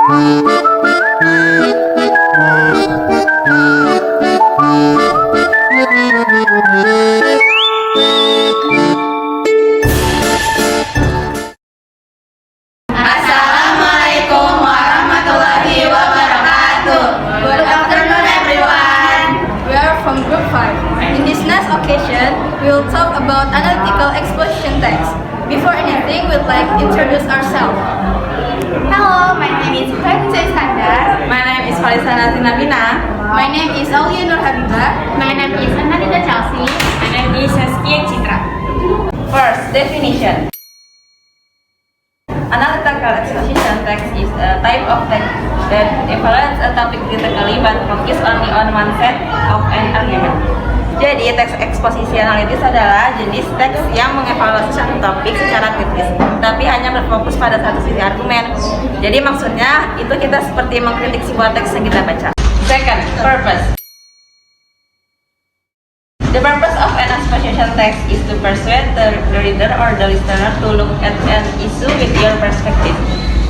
Assalamualaikum warahmatullahi wabarakatuh. Good afternoon, everyone. We are from Group 5. In this next occasion, we will talk about analytical exposition text. Before anything, we'd like to introduce ourselves. Hello, my name is Fenza Iskandar. My name is Falisa Nazinabina. My name is Aulia Nur Habibah. My name is Ananda Chelsea. My name is Saskia Citra. First, definition. Analytical exposition text is a type of text that evaluates a topic critically but focus only on one set of an argument. Jadi, teks eksposisi analitis adalah jenis teks yang mengevaluasi satu topik secara kritis, tapi hanya berfokus pada satu sisi argumen. Jadi maksudnya itu kita seperti mengkritik sebuah teks yang kita baca. Second, purpose. The purpose of an exposition text is to persuade the reader or the listener to look at an issue with your perspective.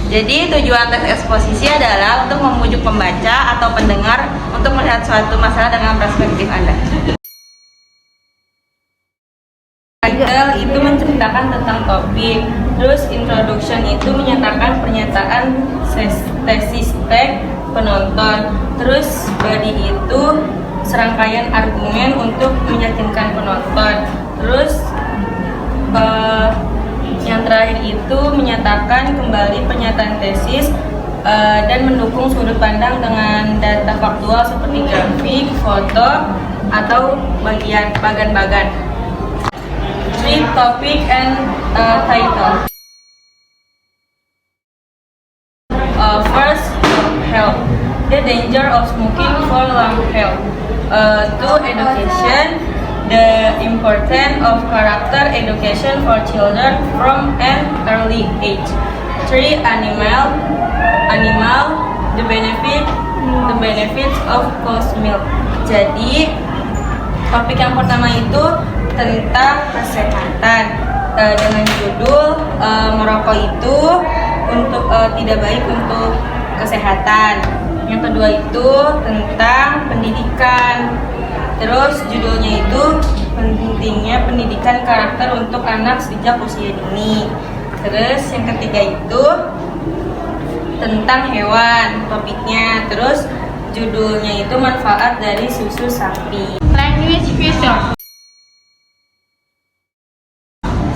Jadi tujuan teks eksposisi adalah untuk membujuk pembaca atau pendengar untuk melihat suatu masalah dengan perspektif Anda. Title itu menceritakan tentang topik, terus introduction itu menyatakan pernyataan tesis teks penonton, terus body itu serangkaian argumen untuk meyakinkan penonton, terus yang terakhir itu menyatakan kembali pernyataan tesis dan mendukung sudut pandang dengan data faktual seperti grafik, foto, atau bagan-bagan. Three, topic and title. First, health. The danger of smoking for lung health. Two, education. The importance of character education for children from an early age. Three, animal. The benefits of cow's milk. Jadi topik yang pertama itu tentang kesehatan dengan judul merokok itu untuk tidak baik untuk kesehatan. Yang kedua itu tentang pendidikan. Terus judulnya itu pentingnya pendidikan karakter untuk anak sejak usia dini. Terus yang ketiga itu tentang hewan topiknya. Terus judulnya itu manfaat dari susu sapi. Language feature.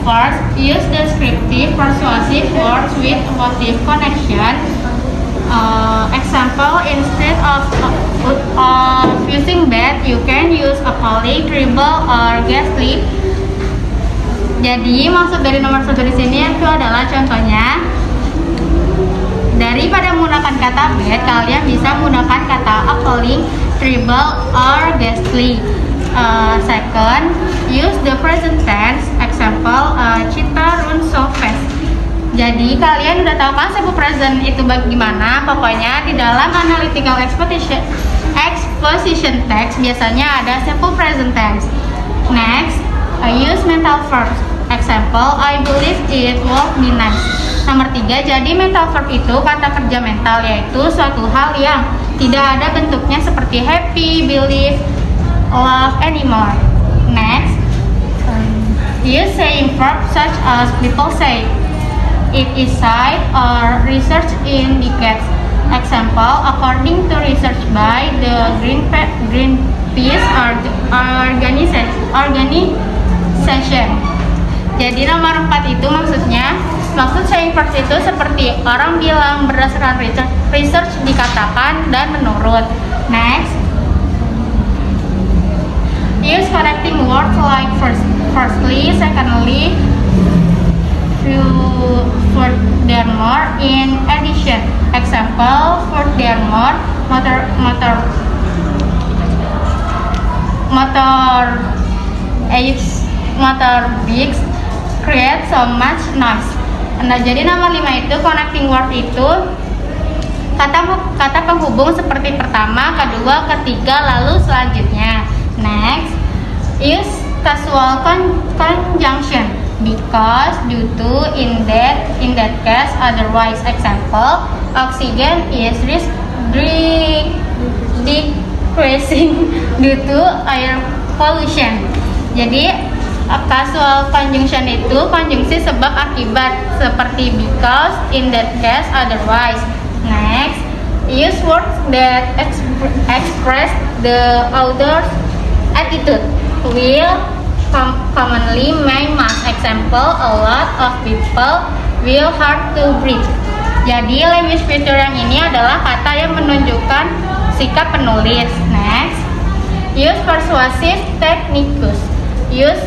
First, use descriptive persuasive words with emotive connection. Example, instead of using bad, you can use appalling, terrible, or ghastly. Jadi maksud dari nomor 1 di sini itu adalah contohnya. Daripada menggunakan kata bad, kalian bisa menggunakan kata appalling, terrible, or ghastly. Second, use the present tense. Example, Citra runs so fast. Jadi kalian udah tahu kan simple present itu bagaimana? Pokoknya di dalam analytical exposition text biasanya ada simple present tense. Next, use mental verbs. Example, I believe it will be nice. Nomor 3, jadi mental verb itu kata kerja mental, yaitu suatu hal yang tidak ada bentuknya seperti happy, believe, love, anymore. Next, use saying verb such as people say, it is said, or research indicates. Example, according to research by the Greenpeace organization. Jadi nomor 4 itu maksud saying verbs itu seperti orang bilang, berdasarkan research dikatakan, dan menurut. Next, use connecting words like firstly, secondly, furthermore, in addition. Example, furthermore, motorbikes create so much noise. Nah, jadi nomor 5 itu connecting word itu kata penghubung seperti pertama, kedua, ketiga, lalu selanjutnya. Next, use casual conjunction. because, due to, in that case, otherwise. Example, oxygen is decreasing due to air pollution. Jadi casual conjunction itu konjungsi sebab akibat, seperti because, in that case, otherwise. Next, use words that express the author's attitude. Will commonly make mass. Example, a lot of people will hard to breathe. Jadi language feature yang ini adalah kata yang menunjukkan sikap penulis. Next, use persuasive techniques. Use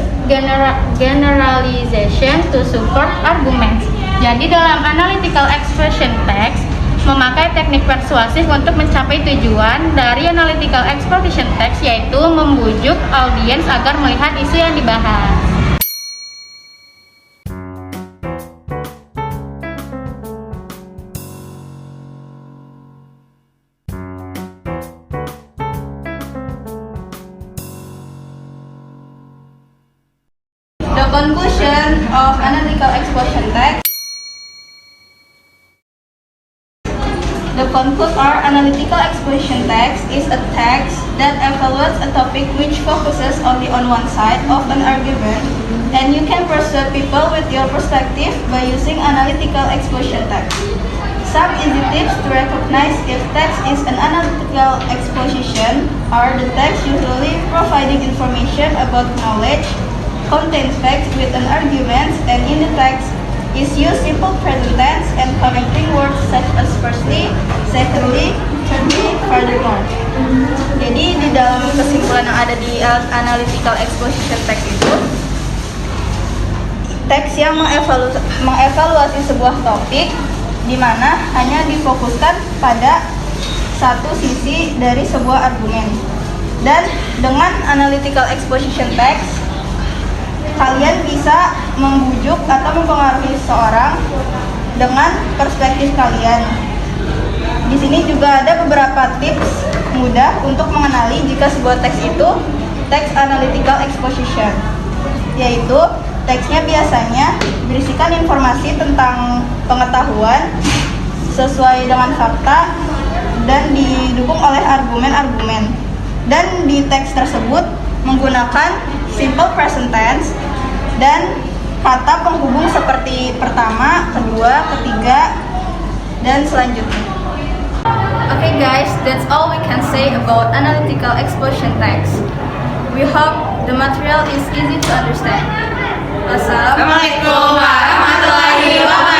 generalization to support arguments. Jadi dalam analytical expression text, memakai teknik persuasif untuk mencapai tujuan dari analytical exposition text, yaitu membujuk audiens agar melihat isu yang dibahas. The conclusion of analytical exposition text. The conclude or analytical exposition text is a text that evaluates a topic which focuses only on one side of an argument, and you can persuade people with your perspective by using analytical exposition text. Some easy tips to recognize if text is an analytical exposition are the text usually providing information about knowledge, contains facts with an argument, and in the text is use simple present tense and connecting words such as firstly, secondly, thirdly, furthermore. Jadi di dalam kesimpulan yang ada di analytical exposition text itu, teks yang mengevaluasi sebuah topik di mana hanya difokuskan pada satu sisi dari sebuah argumen. Dan dengan analytical exposition text, kalian bisa membujuk atau mempengaruhi seseorang dengan perspektif kalian. Di sini juga ada beberapa tips mudah untuk mengenali jika sebuah teks itu teks analytical exposition, yaitu teksnya biasanya berisikan informasi tentang pengetahuan sesuai dengan fakta dan didukung oleh argumen-argumen. Dan di teks tersebut menggunakan simple present tense dan kata penghubung seperti pertama, kedua, ketiga, dan selanjutnya. Okay guys, that's all we can say about analytical exposition text. We hope the material is easy to understand. Assalamualaikum warahmatullahi wabarakatuh.